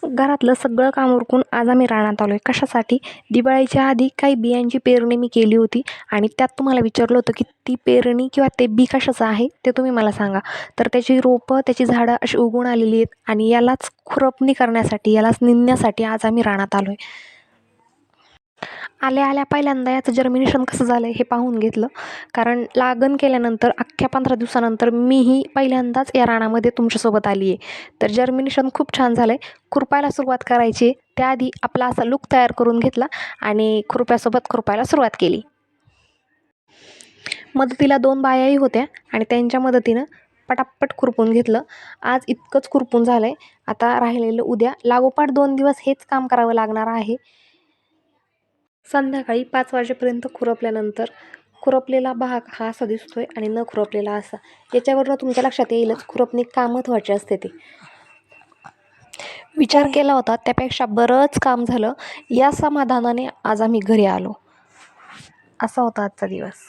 घरातलं सगळं काम उरकून आज आम्ही रानात आलो आहे. कशासाठी? दिवाळीच्या आधी काही बियांची पेरणी मी केली होती आणि त्यात तुम्हाला विचारलं होतं की ती पेरणी किंवा ते बी कशाचं आहे ते तुम्ही मला सांगा. तर त्याची रोपं, त्याची झाडं अशी उगवून आलेली आहेत आणि यालाच खुरपणी करण्यासाठी, यालाच निंदण्यासाठी आज आम्ही रानात आलो आहे. आल्या आल्या पहिल्यांदा याचं जर्मिनेशन कसं झालं आहे हे पाहून घेतलं. कारण लागण केल्यानंतर अख्ख्या 15 दिवसानंतर मीही पहिल्यांदाच या रानामध्ये तुमच्यासोबत आली आहे. तर जर्मिनेशन खूप छान झालं आहे. खुरपायला सुरुवात करायची आहे त्याआधी आपला असा लूक तयार करून घेतला आणि खुरप्यासोबत खुरपायला सुरुवात केली. मदतीला 2 बायाही होत्या आणि त्यांच्या मदतीनं पटापट खुरपून घेतलं. आज इतकंच खुरपून झालं आहे. आता राहिलेलं उद्या लागोपाठ 2 दिवस हेच काम करावं लागणार आहे. संध्याकाळी 5 वाजेपर्यंत खुरपल्यानंतर खुरपलेला भाग हा असा दिसतोय आणि न खुरपलेला असा. याच्यावरनं तुमच्या लक्षात येईलच खुरपणी का महत्त्वाची असते ते. विचार केला होता त्यापेक्षा बरंच काम झालं. या समाधानाने आज आम्ही घरी आलो. असा होता आजचा दिवस.